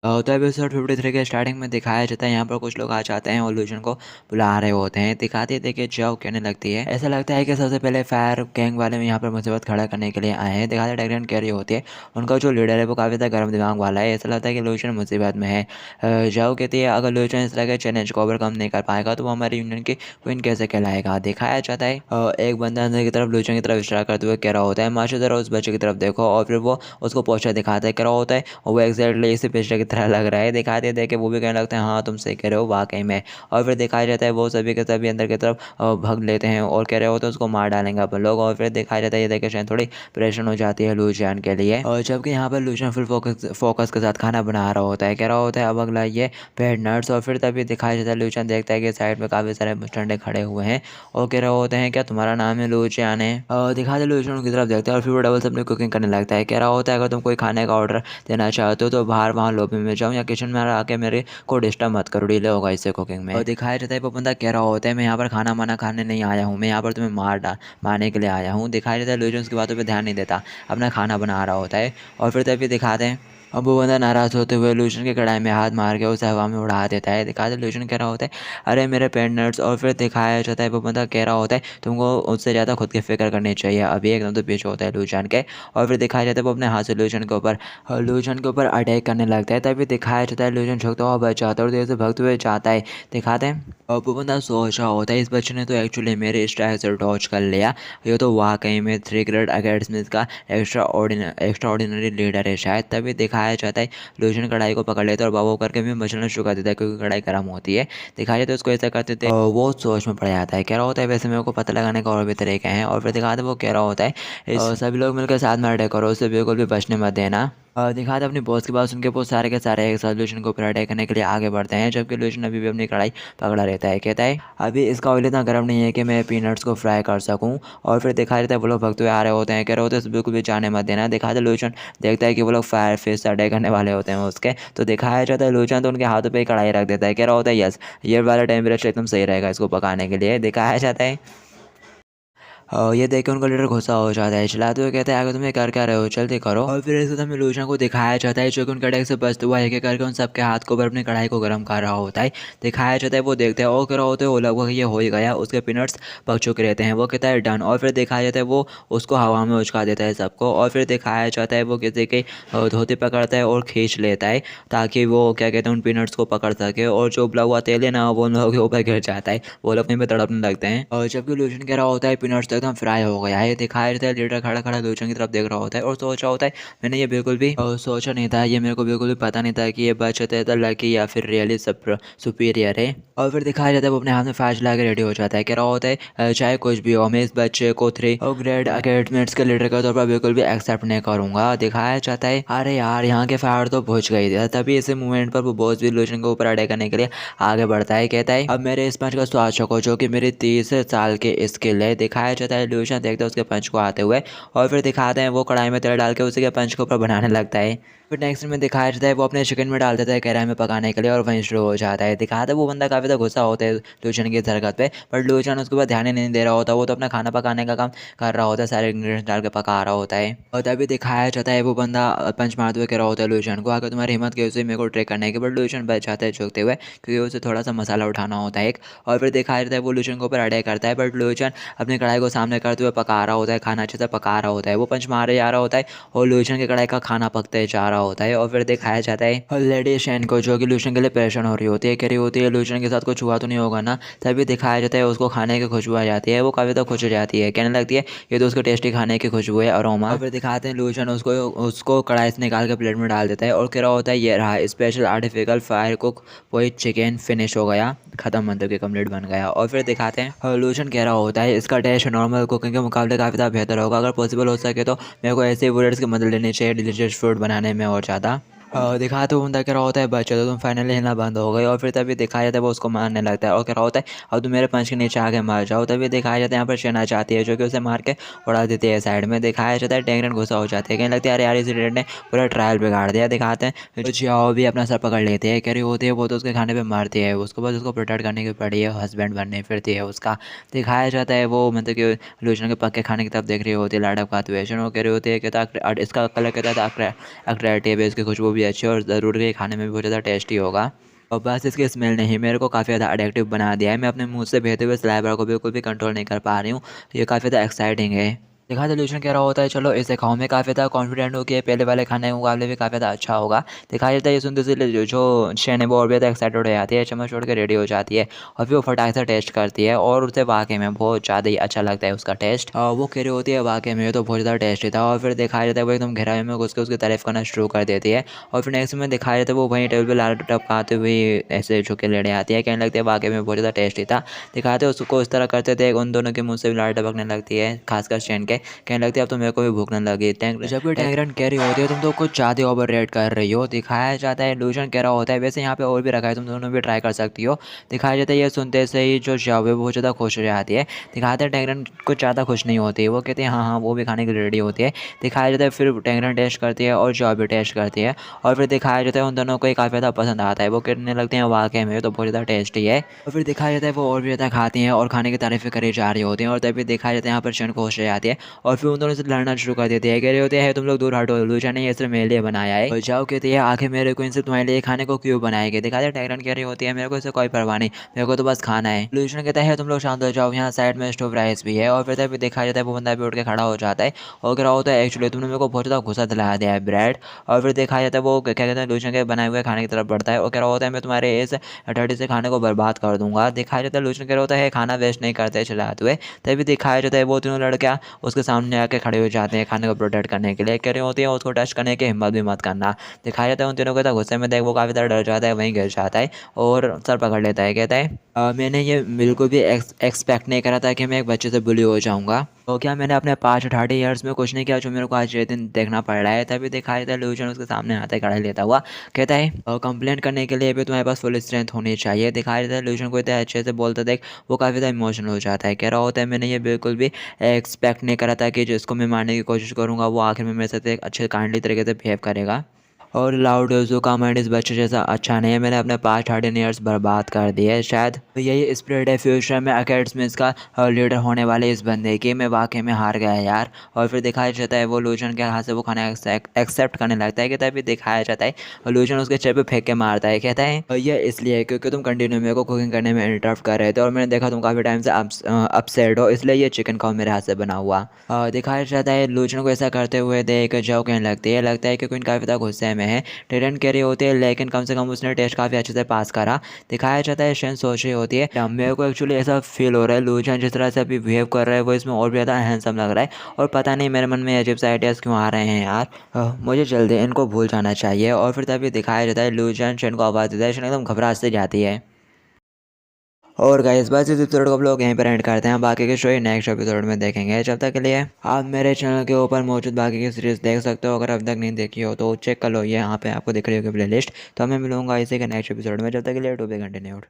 तो एपिसोड 53 के स्टार्टिंग में दिखाया जाता है यहाँ पर कुछ लोग आ जाते हैं और लूजन को बुला रहे होते हैं। दिखाते देखिए जाओ कहने लगती है, ऐसा लगता है कि सबसे पहले फायर गैंग वाले में यहाँ पर मुसीबत खड़ा करने के लिए आए हैं। दिखाते डेगरेन कैरी होती है, उनका जो लीडर है वो काफ़ी ज़्यादा गर्म दिमाग वाला है। ऐसा लगता है कि लूजन मुसीबत में है। जाओ कहती है अगर लूजन इस तरह के चैलेंज को ओवरकम नहीं कर पाएगा तो वो हमारी यूनियन की क्वीन कैसे कहलाएगा। दिखाया जाता है एक बंदा अंदर की तरफ लूजन की तरफ इशारा करते हुए कह रहा होता है माशा ज़रा उस बच्चे की तरफ देखो, और फिर वो उसको पोस्टर दिखाता है कह रहा होता है और वो एग्जैक्टली इसी पिक्चर की तरह लग रहा है। दिखा देते हैं कि वो भी कहने लगते हैं हाँ तुम सही कह रहे हो वाकई में। और फिर दिखाया जाता है वो सभी के सभी अंदर की तरफ भाग लेते हैं और कह रहे होते हैं उसको मार डालेंगे अपन लोग। और फिर दिखाया जाता है ये देखिए शायद थोड़ी परेशान हो जाती है लूजियान के लिए, और जबकि यहाँ पर लूजियन फुल फोकस के साथ खाना बना रहा होता है। कह रहा होता है अब अगला ये पेड नट्स। और फिर तभी दिखाया जाता है लूजियन देखता है कि साइड में काफ़ी सारे मुस्टंडे खड़े हुए हैं और कह रहे होते हैं क्या तुम्हारा नाम है लूजियन है। दिखाते लूजियन की तरफ देखता है और फिर वो डबल अपनी कुकिंग करने लगता है। कह रहा होता है अगर तुम कोई खाने का ऑर्डर देना चाहते हो तो बाहर वहाँ लॉबी में जाऊँ या किचन में आके मेरे को डिस्टर्ब मत करो, डिले होगा इससे कुकिंग में। और दिखाया जाता है वो बंदा कह रहा होता है मैं यहाँ पर खाना वाना खाने नहीं आया हूँ, मैं यहाँ पर तुम्हें मारने के लिए आया हूँ। दिखाया जाता है लूजन उसकी बातों पर ध्यान नहीं देता, अपना खाना बना रहा होता है। और फिर तभी दिखाते हैं अब वो बंदा नाराज़ होते हुए लूजन के कढ़ाई में हाथ मार के उसे हवा में उड़ा देता है। दिखाते लूजन कह रहा होता है अरे मेरे पेट। और फिर दिखाया जाता है वो बंदा कह रहा होता है तुमको उससे ज़्यादा खुद की फिक्र करनी चाहिए, अभी एकदम तो पीछे होता है लूजन के। और फिर दिखाया जाता है वो अपने हाथ से लूजन के ऊपर अटैक करने लगता है। तभी दिखाया जाता है लूजन झुकता हुआ बच जाता है और देर से भगते हुए जाता है। दिखाते हैं और वो बंदा सोच रहा होता है इस बच्चे ने तो एक्चुअली मेरे स्ट्राइक से डॉच कर लिया, ये तो वाकई में 3 ग्रेड अकेडमी का एक्स्ट्रा ऑर्डिनरी लीडर है शायद। तभी दिखाया जाता है लूजन कढ़ाई को पकड़ लेता है और बाबू करके भी मचलना शुरू कर देता है क्योंकि कढ़ाई गर्म होती है। दिखाया जाता है उसको ऐसा करते थे वो सोच में पड़ जाता है। कह रहा होता है वैसे मेरे को पता लगाने का और भी तरीके हैं। और फिर दिखाते वो कह रहा होता है सभी लोग मिलकर साथ में अटैक करो, उससे बिल्कुल भी बचने मत देना। दिखाते अपनी बॉस की बात सुन के वो सारे के सारे एक साथ लूजन को ऊपर अटैक करने के लिए आगे बढ़ते हैं, जबकि लूजन अभी भी अपनी कढ़ाई पकड़ा रहता है। कहता है अभी इसका ऑयल इतना गर्म नहीं है कि मैं पीनट्स को फ्राई कर सकूं। और फिर दिखाया जाता है वो लोग भगते हुए आ रहे होते हैं, कह रहे होते हैं बिल्कुल भी जाने मत देना। दिखाते लूजन देखता है कि वो लोग फायर फेस से अटैक करने वाले होते हैं उसके, तो दिखाया जाता है लूजन तो उनके हाथों पर ही कढ़ाई रख देता है। कह रहा होता है यस ये वाला टेम्परेचर एकदम सही रहेगा इसको पकाने के लिए। दिखाया जाता है ये देख के उनका लीडर गुस्सा हो जाता है, चिल्लाते हुए कहता है आगे तुम ये कर क्या रहे हो, जल्दी करो। और फिर इस समय लूजन को दिखाया जाता है जो कि उनके अटैक से बचते हुआ एक एक करके उन सबके हाथ को ऊपर अपनी कढ़ाई को गर्म कर रहा होता है। दिखाया जाता है वो देखते हैं और कह रहा होता है वो लगभग ये हो ही गया, उसके पीनट्स पक चुके रहते हैं। वो कहता है डन। और फिर दिखाया जाता है वो उसको हवा में उचका देता है सबको। और फिर दिखाया जाता है वो किसी की धोती पकड़ता है और खींच लेता है ताकि वो क्या कहते हैं उन पीनट्स को पकड़ सके, और जो उबला हुआ तेल है ना वो उन लोगों के ऊपर गिर जाता है, वो लोग वहीं पे तड़पने लगते हैं। और जबकि लूजन कह रहा होता है पीनट्स तो एकदम फ्राई हो गया है। दिखाया जाता है लीडर खड़ा खड़ा लूजन की तरफ देख रहा होता है और सोच रहा होता है मैंने ये बिल्कुल भी सोचा नहीं था, ये मेरे को बिल्कुल भी पता नहीं था कि ये बच्चा तो लड़की या फिर रियली सुपीरियर है। और फिर दिखाया जाता है वो अपने हाथ में फैश ला के रेडी हो जाता है। कह रहा होता है चाहे कुछ भी हो मैं इस बच्चे को 3 ग्रेड अकेडमेट्स के लीडर के तौर पर बिल्कुल भी एक्सेप्ट नहीं करूंगा। दिखाया जाता है अरे यार यहाँ के फायर तो पहुंच गई थी। तभी इसी मूवमेंट पर वो बॉस भी लूजन के ऊपर अटैक करने के लिए आगे बढ़ता है। कहता है अब मेरे इस पंच का स्वाद चखो जो कि मेरी 30 साल की स्किल है। दिखाया जाता है लूजन देखता है उसके पंच को आते हुए और फिर दिखाते हैं वो कढ़ाई में तेल डाल के उसी के पंच के ऊपर बनाने लगता है। फिर नेक्स्ट में दिखाया जाता है वो अपने चिकन में डाल देता है कढ़ाई में पकाने के लिए और वहीं शुरू हो जाता है। दिखाता है वो बंदा काफ़ी ज़्यादा गुस्सा होता है लूचन की इस हरकत पे, बट लूचन उसके बाद ध्यान ही नहीं दे रहा होता, वो तो अपना खाना पकाने का काम कर रहा होता है, सारे इंग्रेडिएंट्स डाल के पका रहा होता है। और तभी दिखाया जाता है वो बंदा पंच मारते हुए कह रहा होता है लूचन को अगर तुम्हारी हिम्मत की उसे मेरे को ट्रेक करने की, बट लूचन बच जाता है झुकते हुए क्योंकि उसे थोड़ा सा मसाला उठाना होता है एक। और फिर दिखाया जाता है वो लूचन के ऊपर अटैक करता है, बट लूचन अपनी कढ़ाई को सामने करते हुए पका रहा होता है, खाना अच्छे से पका रहा होता है, वो पंच मारे जा रहा होता है और लूचन की कढ़ाई का खाना पकते जा रहा होता है। और फिर दिखाया जाता है लेडी शैन को जो कि लूशन के लिए परेशान हो रही होती है, कह रही होती है लूशन के साथ कुछ हुआ तो नहीं होगा ना। तभी दिखाया जाता है उसको खाने की खुशबू आ जाती है, वो काफ़ी तो खुश हो जाती है, कहने लगती है ये तो उसको टेस्टी खाने की खुशबू है अरोमा। और फिर दिखाते हैं लूशन उसको कढ़ाई से निकाल के प्लेट में डाल देता है और कह रहा होता है ये रहा स्पेशल आर्टिफिकल फायर कुक वही चिकन फिनिश हो गया, खत्म मतलब कि कम्प्लीट बन गया। और फिर दिखाते हैं लूशन कह रहा होता है इसका टेस्ट नॉर्मल कुकिंग के मुकाबले काफ़ी ज़्यादा बेहतर होगा, अगर पॉसिबल हो सके तो मेरे को ऐसे वर्ड्स की मदद लेनी चाहिए डिलीशियस फूड बनाने में और ज़्यादा। दिखाते हुए बंदा कह रहा होता है बच्चा तो तुम फाइनली हिलना बंद हो गए। और फिर तभी दिखाया जाता है वो उसको मारने लगता है और कह रहा होता है अब तुम मेरे पंच के नीचे आके मार जाओ। तभी दिखाया जाता है यहाँ पर शेना चाहती है जो कि उसे मार के उड़ा देती है साइड में। दिखाया जाता है टेंगरन गुस्सा हो जाती है, कहने लगती है अरे यार इस रेड ने पूरा ट्रायल बिगाड़ दिया। दिखाते हैं तो जियाओ भी अपना सर पकड़ लेते हैं, कह रही होती है वो तो उसके खाने पर मारती है, उसको बस उसको प्रोटेक्ट करने की पड़ी है, हस्बैंड बनने फिरती है उसका। दिखाया जाता है वो मतलब कि लूजन के पक्के खाने की तरफ देख रही होती है लाडक खाते हुए, वो कह रही होती है कि इसका कलर कहता था अट्रैक्टिव है, इसकी खुशबू भी अच्छी है और ज़रूर ये खाने में भी बहुत ज़्यादा टेस्टी होगा। और बस इसकी स्मेल ने ही मेरे को काफ़ी ज़्यादा अडिक्टिव बना दिया है। मैं अपने मुँह से बहते हुए सलाइवा को बिल्कुल भी कंट्रोल नहीं कर पा रही हूँ। तो ये काफ़ी ज़्यादा एक्साइटिंग है। देखा सोल्यूशन कह रहा होता है चलो इसे खाओ, मैं काफ़ी ज़्यादा कॉन्फिडेंट हूँ कि ये पहले वाले खाने के मुकाबले भी काफ़ी ज़्यादा अच्छा होगा। दिखाई देता है ये सुनते से जो शेन है वो और भी ज़्यादा एक्साइटेड हो जाती है, चम्मच छोड़ के रेडी हो जाती है और फिर वो फटाक से टेस्ट करती है और उसे वाक़ई में बहुत ज़्यादा ही अच्छा लगता है उसका टेस्ट। और वो कह रही होती है वाक़ई में ये तो बहुत ज़्यादा टेस्टी था और फिर दिखाया जाता है वो एकदम गहराई में घुस के उसकी तारीफ़ करना शुरू कर देती है। और फिर नेक्स्ट में दिखाया जाता है वो वहीं टेबल पे लाल टपकाते हुए ऐसे झुक के लेने आती है, कहने लगती है वाक़ई में बहुत ज़्यादा टेस्टी था। दिखाते उसको उस तरह करते थे उन दोनों के मुँह से भी लाल टपकने लगती है, खासकर शेन के, कहने लगती है अब तो मेरे को भी भूख लगने लगी। जबकि टैंगरन कह रही होती है तुम तो कुछ ज़्यादा ओवर रेट कर रही हो। दिखाया जाता है लूजन कह रहा होता है वैसे यहाँ पे और भी रखा है, तुम दोनों भी ट्राई कर सकती हो। दिखाया जाता है ये सुनते से ही जो शाओ है बहुत ज़्यादा खुश हो जाती है। दिखाते हैं टैंगरन कुछ ज़्यादा खुश नहीं होती है, वो कहते हैं हाँ हाँ वो भी खाने के लिए रेडी होती है। दिखाया जाता है फिर टैंगरन टेस्ट करती है और शाओ भी टेस्ट करती है और फिर दिखाया जाता है उन दोनों को ही काफ़ी ज़्यादा पसंद आता है। वो कहने लगते हैं वाक़ई में तो बहुत ज़्यादा टेस्टी है। और फिर दिखाया जाता है वो और भी ज़्यादा खाती हैं और खाने की तारीफ़ें करी जा रही होती हैं और तभी दिखाया जाता है यहाँ पर शन खुश हो जाती है और फिर उन दोनों से लड़ना शुरू कर देती है। कह रहे होते हैं तुम लोग दूर हटो, लूचा ने ये सिर्फ मेरे लिए बनाया है। और जाओ कहती है आखिर मेरे को इनसे तुम्हारे लिए खाने को क्यों बनाएगी। दिखाते हैं टैगरन कह रही होती है मेरे को इससे कोई परवाह नहीं, मेरे को तो बस खाना है। लूशन कहता है तुम लोग शांत हो जाओ, यहाँ साइड में स्टोव राइस भी है। और फिर तभी दिखाया जाता है वो बंदा भी उठ के खड़ा हो जाता है और कह रहा होता है एक्चुअली तुमने मेरे को बहुत ज़्यादा गुस्सा दिला दिया है ब्रेड। और फिर दिखाया जाता है वो क्या कहते हैं लूशन के बनाए हुए खाने की तरफ बढ़ता है और कह रहा होता है मैं तुम्हारे इस डर्टी से खाने को बर्बाद कर दूंगा। दिखाया जाता है लूशन कह रहा होता है खाना वेस्ट नहीं करते चलाते हुए। तभी दिखाया जाता है वो तीनों लड़कियाँ उसके सामने आके खड़े हो जाते हैं खाने को प्रोटेक्ट करने के लिए। कह रही होती है उसको टच करने की हिम्मत भी मत करना। दिखाया जाता है उन तीनों को तो गुस्से में देख वो काफ़ी ज़्यादा डर जाता है, वहीं गिर जाता है और सर पकड़ लेता है। कहता है मैंने ये बिल्कुल भी एक्सपेक्ट नहीं करा था कि मैं एक बच्चे से बुली हो जाऊँगा। तो क्या मैंने अपने 5-30 ईयर्स में कुछ नहीं किया जो मेरे को आज ये दिन देखना पड़ रहा है। तभी दिखाया जाता है लूजन उसके सामने आता है कढ़ाई लेता हुआ। कहता है कंप्लेंट करने के लिए भी तुम्हारे पास फुल स्ट्रेंथ होनी चाहिए। दिखाया जाता है लूजन को इतने अच्छे से बोलते देख वो काफ़ी ज़्यादा इमोशनल हो जाता है। कह रहा होता है मैंने ये बिल्कुल भी एक्सपेक्ट नहीं करा था कि जिसको मैं मारने की कोशिश करूँगा वो आखिर में मेरे साथ एक अच्छे काइंडली तरीके से बिहेव करेगा। और लाउड जो का माइंड इस बच्चे जैसा अच्छा नहीं है, मैंने अपने पास्ट 13 ईयर्स बर्बाद कर दिए। शायद यही स्प्रिट है फ्यूचर में अकेडमी का लीडर होने वाले इस बंदे की। मैं वाकई में हार गया यार। और फिर दिखाया जाता है वो लूजन के हाथ से वो खाना एक्सेप्ट करने लगता है कि तभी दिखाया जाता है लूजन उसके चेहरे पे फेंक के मारता है। कहता है ये इसलिए क्योंकि तुम कंटिन्यू मेरे को कुकिंग करने में इंटरप्ट कर रहे थे और मैंने देखा तुम काफ़ी टाइम से अपसेट हो, इसलिए ये चिकन खाओ मेरे हाथ से बना हुआ। दिखाया जाता है लूजन को ऐसा करते हुए देख जो कहने लगता है कि क्वीन काफ़ी ज़्यादा गुस्से में है। टेरन कह रही होती है लेकिन कम से कम उसने टेस्ट काफ़ी अच्छे से पास करा। दिखाया जाता है शेन सोच रही होती है मेरे को एक्चुअली ऐसा फील हो रहा है लूजन जिस तरह से अभी बिहेव कर रहा है वो इसमें और भी ज़्यादा हैंडसम लग रहा है और पता नहीं मेरे मन में अजीब सा आइडियाज़ क्यों आ रहे हैं यार। मुझे जल्दी इनको भूल जाना चाहिए। और फिर तभी दिखाया जाता है लूजन शेन को आवाज़ देता है, शेन एकदम घबराहट से जाती है। और गाइस बस इस एपिसोड को हम लोग यहीं पर एंड करते हैं, बाकी की स्टोरी नेक्स्ट एपिसोड में देखेंगे। जब तक के लिए आप मेरे चैनल के ऊपर मौजूद बाकी की सीरीज़ देख सकते हो, अगर अब तक नहीं देखी हो तो चेक कर लो, ये यहाँ पे आपको दिख रही होगी प्लेलिस्ट। तो मैं मिलूंगा इसी के नेक्स्ट एपिसोड में, जब तक के लिए टू बी कंटिन्यूड।